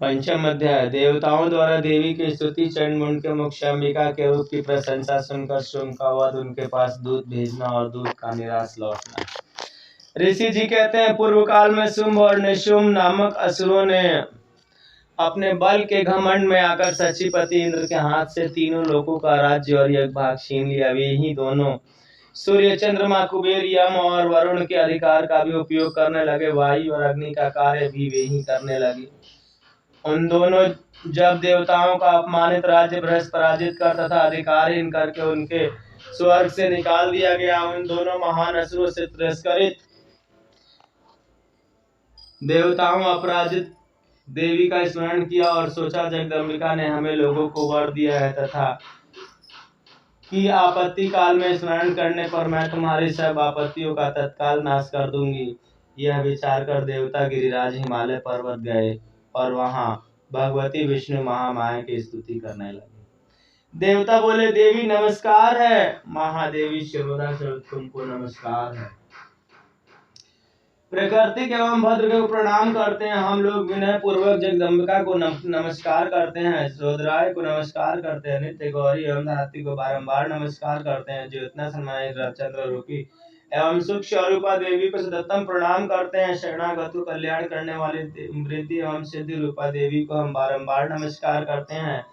पंचम अध्याय। देवताओं द्वारा देवी की स्तुति। चंडमुंड के मुख से अंबिका के रूप की प्रशंसा सुनकर शुंभ का वध, उनके पास दूध भेजना और दूध का निराश लौटना। ऋषि जी कहते हैं, पूर्व काल में शुंभ और निशुंभ नामक असुरों ने अपने बल के घमंड में आकर शचीपति इंद्र के हाथ से तीनों लोकों का राज्य और एक भाग छीन लिया। वे ही दोनों सूर्य, चंद्रमा, कुबेर, यम और वरुण के अधिकार का भी उपयोग करने लगे। वायु और अग्नि का कार्य भी वे ही करने लगे। उन दोनों जब देवताओं का अपमानित राज्य बृहस्पति पराजित कर तथा अधिकारहीन करके उनके स्वर्ग से निकाल दिया गया, उन दोनों महान असुरों से तिरस्कृत देवताओं अपराजित देवी का स्मरण किया और सोचा, जगदम्बिका ने हमें लोगों को वर दिया है तथा कि आपत्ति काल में स्मरण करने पर मैं तुम्हारी सब आपत्तियों का तत्काल नाश कर दूंगी। यह विचार कर देवता गिरिराज हिमालय पर्वत गए और वहां भगवती विष्णु महामाया की स्तुति करने लगे। देवता बोले, देवी नमस्कार है। महादेवी शिरोधा से तुमको नमस्कार है। प्रकृति एवं भद्र को प्रणाम करते हैं। हम लोग विनय पूर्वक जगदम्बिका को नमस्कार करते हैं। रुद्राय को नमस्कार करते हैं। नित्य गौरी एवं धात्री को बारंबार नमस्कार करते हैं। ज्योत्ना सन्मानित चंद्र रूपी एवं सुख स्वरूपा देवी को सततम प्रणाम करते हैं। शरणागत को कल्याण करने वाली वृद्धि एवं सिद्धि रूपा देवी को हम बारंबार नमस्कार करते हैं।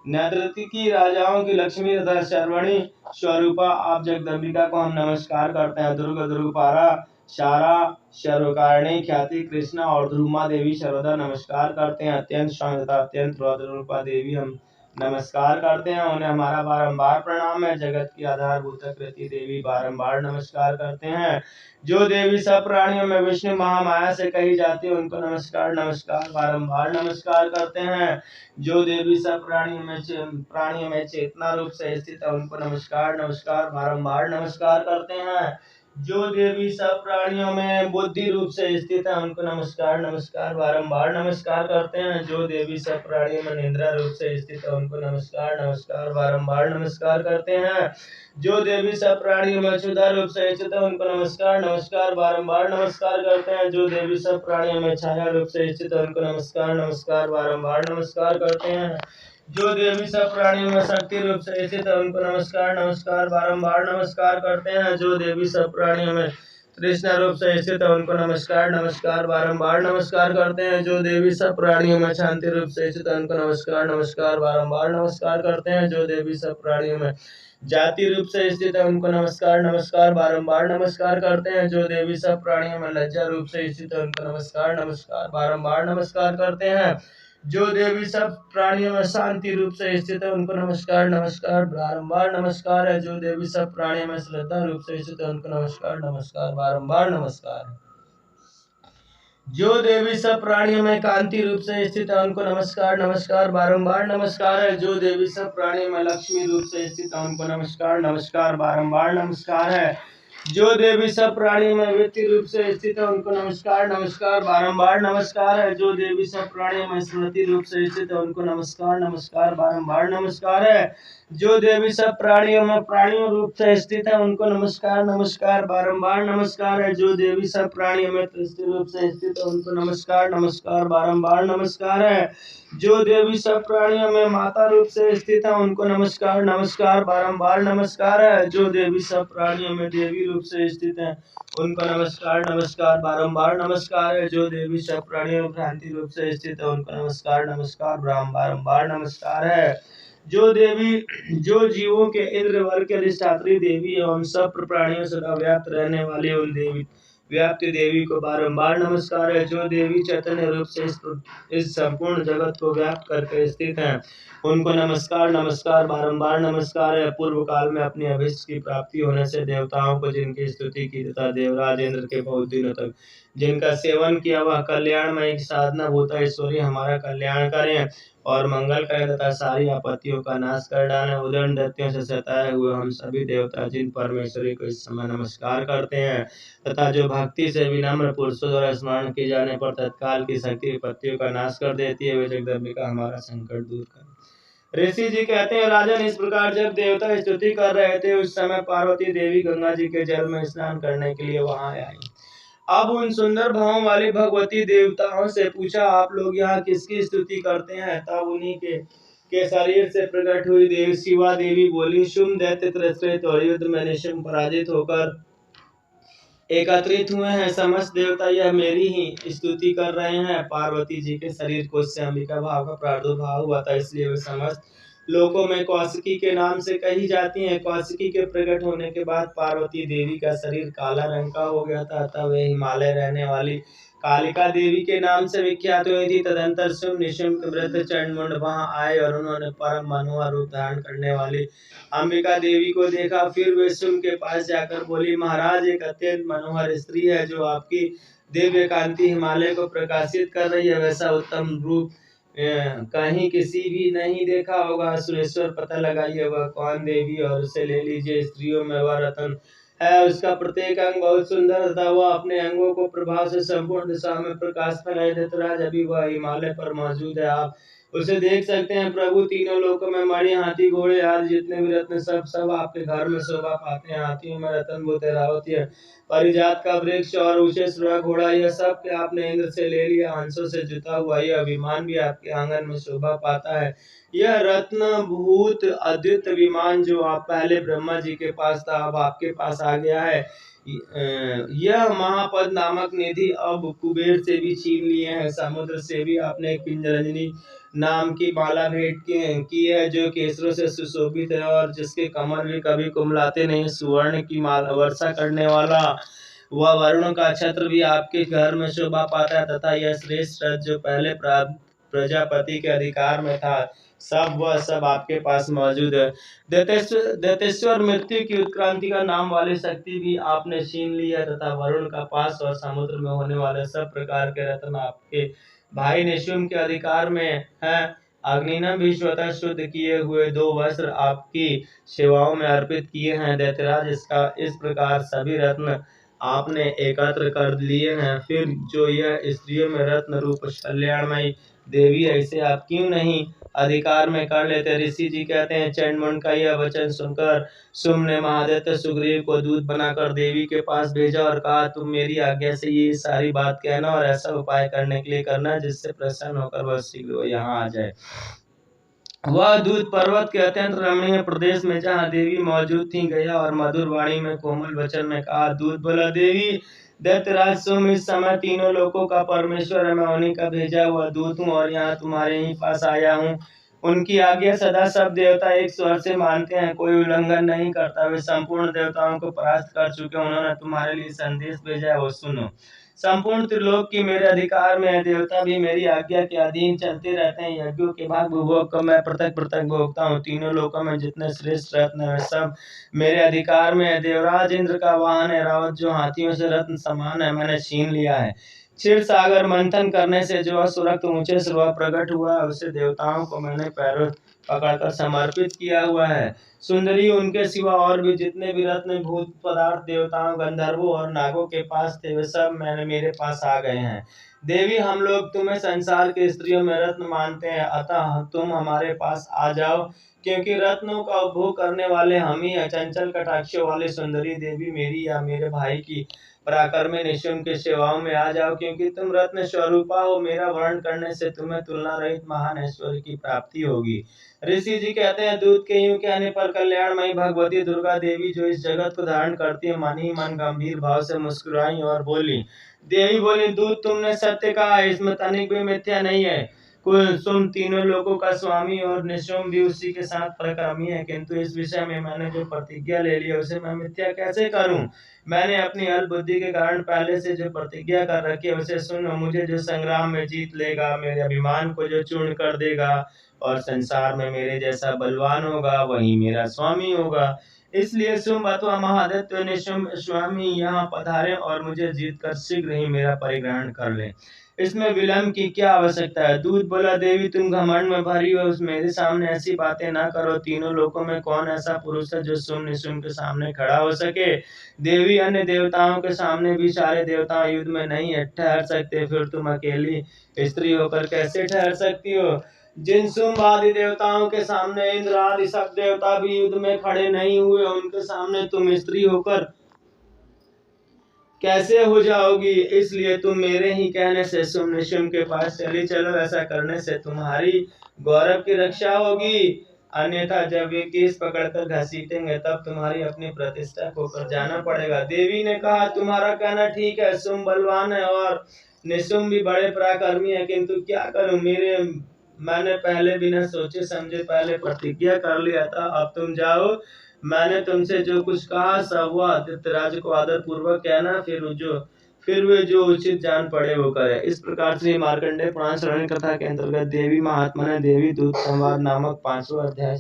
नृत्य की राजाओं की लक्ष्मी तथा शर्वणी स्वरूपा आप जगदम्बिका को हम नमस्कार करते हैं। दुर्ग, दुर्गपारा, शारा, शर्वकारिणी, ख्याति, कृष्णा और ध्रुमा देवी सर्वदा नमस्कार करते हैं। अत्यंत शांत तथा अत्यंत रौद्र रूपा देवी हम नमस्कार करते हैं। उन्हें हमारा बारंबार प्रणाम है। जगत की आधारभूत कृति देवी बारंबार नमस्कार करते हैं। जो देवी सब प्राणियों में विष्णु महामाया से कही जाती है, उनको नमस्कार नमस्कार बारंबार नमस्कार करते हैं। जो देवी सब प्राणियों में चेतना रूप से स्थित है, उनको नमस्कार नमस्कार बारंबार नमस्कार करते हैं। जो देवी सब प्राणियों में बुद्धि रूप से स्थित है, उनको नमस्कार नमस्कार बारंबार नमस्कार करते हैं। जो देवी सब प्राणियों में निद्रा रूप से स्थित है, उनको नमस्कार नमस्कार बारंबार नमस्कार करते हैं। जो देवी सब प्राणियों में क्षुधा रूप से स्थित है, उनको नमस्कार नमस्कार बारंबार नमस्कार करते हैं। जो देवी सब प्राणियों में छाया रूप से स्थित है, उनको नमस्कार नमस्कार बारंबार नमस्कार करते हैं। जो देवी सब प्राणियों में शक्ति रूप से स्थित है, उनको नमस्कार नमस्कार बारंबार नमस्कार करते हैं। जो देवी सब प्राणियों में तृष्णा रूप से स्थित है, उनको नमस्कार नमस्कार बारंबार नमस्कार करते हैं। जो देवी सब प्राणियों में शांति रूप से स्थित है, उनको नमस्कार नमस्कार बारंबार नमस्कार करते हैं। जो देवी सब प्राणियों में जाति रूप से स्थित है, उनको नमस्कार नमस्कार बारंबार नमस्कार करते हैं। जो देवी सब प्राणियों में लज्जा रूप से स्थित है, उनको नमस्कार नमस्कार बारंबार नमस्कार करते हैं। जो देवी सब प्राणियों में शांति रूप से स्थित है, उनको नमस्कार नमस्कार बारंबार नमस्कार है। जो देवी सब प्राणियों में श्रद्धा रूप से स्थित है, उनको नमस्कार नमस्कार बारंबार नमस्कार है। जो देवी सब प्राणियों में कांति रूप से स्थित है, उनको नमस्कार नमस्कार बारंबार नमस्कार है। जो देवी सब प्राणियों में लक्ष्मी रूप से स्थित है, उनको नमस्कार नमस्कार बारंबार नमस्कार है। जो देवी सब प्राणियों में वृत्ति रूप से स्थित है, उनको नमस्कार नमस्कार बारंबार नमस्कार है। जो देवी सब प्राणियों में स्मृति रूप से स्थित है, उनको नमस्कार नमस्कार बारंबार नमस्कार है। जो देवी सब प्राणियों में प्राणियों रूप से स्थित है, उनको नमस्कार नमस्कार बारंबार नमस्कार है। जो देवी सब प्राणियों में तृष्टि रूप से स्थित है, उनको नमस्कार नमस्कार बारंबार नमस्कार है। जो देवी सब प्राणियों में माता रूप से स्थित है, उनको नमस्कार नमस्कार बारंबार नमस्कार है। जो देवी सब प्राणियों में देवी रूप से स्थित है, उनको नमस्कार नमस्कार बारंबार नमस्कार है। जो देवी सब प्राणियों में भ्रांति रूप से स्थित है, उनको नमस्कार नमस्कार बारंबार नमस्कार है। जो जीवों के इंद्र वर्ग के अधिष्ठात्री देवी एवं सब प्राणियों से व्याप्त रहने वाली उन देवी व्याप्ति देवी को बारंबार नमस्कार है। जो देवी चैतन्य रूप से इस संपूर्ण जगत को व्याप्त करके स्थित हैं, उनको नमस्कार नमस्कार बारंबार नमस्कार है। पूर्व काल में अपनी अभीष्ट की प्राप्ति होने से देवताओं को जिनकी स्तुति की तथा देवराज इंद्र के बहुत दिनों तक जिनका सेवन किया, वह कल्याणमय साधना भूता ईश्वरी हमारा कल्याण करें और मंगल करें तथा सारी आपत्तियों का नाश कर डालें। उदंड दैत्यों से सताए हुए हम सभी देवता जिन परमेश्वरी को इस समय नमस्कार करते हैं तथा जो भक्ति से विनम्र पुरुषों द्वारा स्मरण किए जाने पर तत्काल की शक्ति विपत्तियों का नाश कर देती है, वे जगदम्बिका हमारा संकट दूर करें। ऋषि जी कहते हैं, राजन, इस प्रकार जब देवता स्तुति कर रहे थे, उस समय पार्वती देवी गंगा जी के जल में स्नान करने के लिए वहां आई। अब उन सुंदर भावों वाली भगवती देवताओं से पूछा, आप लोग यहाँ किसकी स्तुति करते हैं? तब उन्हीं के शरीर से प्रकट हुई देवी शिवा देवी बोली, शुम्भ दैत्य तिरस्कृत और युद्ध में निशुम्भ पराजित होकर एकत्रित हुए हैं। समस्त देवता यह मेरी ही स्तुति कर रहे हैं। पार्वती जी के शरीर को उससे अंबिका भाव का प्रादुर्भाव हुआ था, इसलिए वे समस्त लोकों में कौशिकी के नाम से कही जाती हैं। कौशिकी के प्रकट होने के बाद पार्वती देवी का शरीर काला रंग का हो गया था, अतः वे हिमालय रहने वाली कालिका देवी के नाम से विख्यात हुई थी। तदंतर शुम्भ निशुम्भ के वृद्ध चंडमुंड वहां आए और उन्होंने परम मनोहर रूप धारण करने वाली अंबिका देवी को देखा। फिर वे शुम्भ के पास जाकर बोली, महाराज, एक अत्यंत मनोहर स्त्री है जो आपकी दिव्य कांति हिमालय को प्रकाशित कर रही है। वैसा उत्तम रूप कहीं किसी भी नहीं देखा होगा। सुरेश्वर, पता लगाइए वह कौन देवी और उसे ले लीजिए। स्त्रियों में वह रतन है, उसका प्रत्येक अंग बहुत सुंदर था। वह अपने अंगों को प्रभाव से संपूर्ण दिशा में प्रकाश फैलाए देता है। अभी वह हिमालय पर मौजूद है, आप उसे देख सकते हैं। प्रभु, तीनों लोकों में मणि, हाथी, घोड़े आदि जितने भी रत्न सब आपके घर में शोभा पाते हैं। हाथियों में रतन भूत ऐरावती है, परिजात का वृक्ष और ऊंचे सुरग घोड़ा, यह सब के आपने इंद्र से ले लिया। हंसों से जुता हुआ यह विमान भी आपके आंगन में शोभा पाता है। यह रत्न भूत अद्वित विमान जो आप पहले ब्रह्मा जी के पास था, अब आपके पास आ गया है। यह महापद नामक निधि अब कुबेर से भी छीन लिए हैं। समुद्र से भी आपने किंजरजनी नाम की माला भेंट की है, जो केसरों से सुशोभित है और जिसके कमर भी कभी कुमलाते नहीं। सुवर्ण की माला वर्षा करने वाला वह वरुण का छत्र भी आपके घर में शोभा पाता है, तथा यह श्रेष्ठ रथ जो पहले प्रजापति के अधिकार में था, सब आपके पास मौजूद है। दैतेश्वर मृत्यु की उत्क्रांति का नाम वाली शक्ति भी आपने छीन ली है, तथा वरुण का पास और समुद्र में होने वाले सब प्रकार के रत्न आपके भाई निशुम्भ के अधिकार में है। अग्निना भी स्वतः शुद्ध किए हुए 2 वस्त्र आपकी सेवाओं में अर्पित किए हैं। दैत्यराज, इस प्रकार सभी रत्न आपने एकत्र कर लिए हैं। फिर जो यह स्त्रियों में रत्न रूप कल्याणमयी देवी, ऐसे आप क्यों नहीं अधिकार में कर लेते? ऋषि जी कहते हैं, चंडमुंड का यह वचन सुनकर शुम्भ ने महादैत्य सुग्रीव को दूत बनाकर देवी के पास भेजा और कहा, तुम मेरी आज्ञा से ये सारी बात कहना और ऐसा उपाय करने के लिए करना जिससे प्रसन्न होकर वह शीघ्र यहाँ आ जाए। वह दूत पर्वत के अत्यंत रमणीय प्रदेश में जहाँ देवी मौजूद थी गया और मधुर वाणी में कोमल वचन में कहा। दूत बोला, देवी दैत्यराज शुम्भ इस समय तीनों लोकों का परमेश्वर है। मैं उन्हीं का भेजा हुआ दूत हूँ और यहाँ तुम्हारे ही पास आया हूँ। उनकी आज्ञा सदा सब देवता एक स्वर से मानते हैं, कोई उल्लंघन नहीं करता। वे संपूर्ण देवताओं को परास्त कर चुके, उन्होंने तुम्हारे लिए संदेश भेजा है, वो सुनो। संपूर्ण त्रिलोक की मेरे अधिकार में है, देवता भी मेरी आज्ञा के अधीन चलते रहते हैं। यज्ञों के भाग भोग को मैं पृथक पृथक भोगता हूँ। तीनों लोकों में जितने श्रेष्ठ रत्न है सब मेरे अधिकार में है। देवराज इंद्र का वाहन है रावत, जो हाथियों से रत्न समान है, मैंने छीन लिया है। क्षीर सागर मंथन करने से जो असुरक्त ऊंचे से प्रकट हुआ है, उसे देवताओं को मैंने पैरों पकड़कर समर्पित किया हुआ है। सुंदरी, उनके सिवा और भी जितने भी रत्न भूत पदार्थ देवताओं, गंधर्वों और नागों के पास थे, वे सब मेरे पास आ गए हैं। देवी, हम लोग तुम्हें संसार के स्त्रियों में रत्न मानते हैं, अतः तुम हमारे पास आ जाओ, क्योंकि रत्नों का उपभोग करने वाले हम ही हैं। चंचल कटाक्षों वाली सुंदरी देवी, मेरी या मेरे भाई की पराक्रमी निशुम्भ की सेवाओं में आ जाओ, क्योंकि तुम रत्न स्वरूपा हो। मेरा वर्ण करने से तुम्हें तुलना रहित महान ऐश्वर्य की प्राप्ति होगी। ऋषि जी कहते हैं, दूत के यूं कहने पर कल्याणमयी भगवती दुर्गा देवी, जो इस जगत को धारण करती है, मन ही मन गंभीर भाव से मुस्कुराई और बोली। देवी बोली, दूत, तुमने सत्य कहा है, इसमें तनिक भी मिथ्या नहीं है। कुसुम तीनों लोगों का स्वामी और निशुम्भ भी उसी के साथ पराक्रमी है, किंतु इस विषय में मैंने जो प्रतिज्ञा ले ली है उसे मैं मिथ्या कैसे करूं? मैंने अपनी अल्प बुद्धि के कारण पहले से जो प्रतिज्ञा कर रखी है उसे सुनो। मुझे जो संग्राम में जीत लेगा, मेरे अभिमान को जो चूर्ण कर देगा और संसार में मेरे जैसा बलवान होगा, वही मेरा स्वामी होगा। इसलिए शुम्भ अथवा महादैत्य निशुम्भ स्वयं ही यहाँ पधारे और मुझे जीत कर शीघ्र ही मेरा परिग्रहण कर ले। इसमें विलंब की क्या आवश्यकता है? दूत बोला, देवी, तुम घमंड में भरी हो, मेरे सामने ऐसी बातें ना करो। तीनों लोकों में कौन ऐसा पुरुष है जो शुम्भ निशुम्भ के सामने खड़ा हो सके? देवी, अन्य देवताओं के सामने भी सारे देवता युद्ध में नहीं ठहर सकते, फिर तुम अकेली स्त्री होकर कैसे ठहर सकती हो? जिन शुम्भ आदि देवताओं के सामने इंद्र आदि सब देवता भी युद्ध में खड़े नहीं हुए, उनके सामने तुम स्त्री होकर कैसे हो जाओगी, इसलिए तुम मेरे ही कहने से शुंभ निशुंभ के पास चली चलो। ऐसा करने से तुम्हारी गौरव की रक्षा होगी, अन्यथा जब ये केस पकड़कर घसीटेंगे तब तुम्हारी अपनी प्रतिष्ठा खोकर जाना पड़ेगा। देवी ने कहा, तुम्हारा कहना ठीक है, शुंभ बलवान है और निशुंभ भी बड़े पराक्रमी है, किंतु क्या करूं, मैंने पहले बिना सोचे समझे पहले प्रतिज्ञा कर लिया था। अब तुम जाओ, मैंने तुमसे जो कुछ कहा सब हुआ। धृतराज को आदर पूर्वक कहना, फिर वे जो उचित जान पड़े वो करे। इस प्रकार से मार्कंडेय पुराण श्रवण कथा के अंतर्गत देवी महात्मा ने देवी दूत संवाद नामक 5वां अध्याय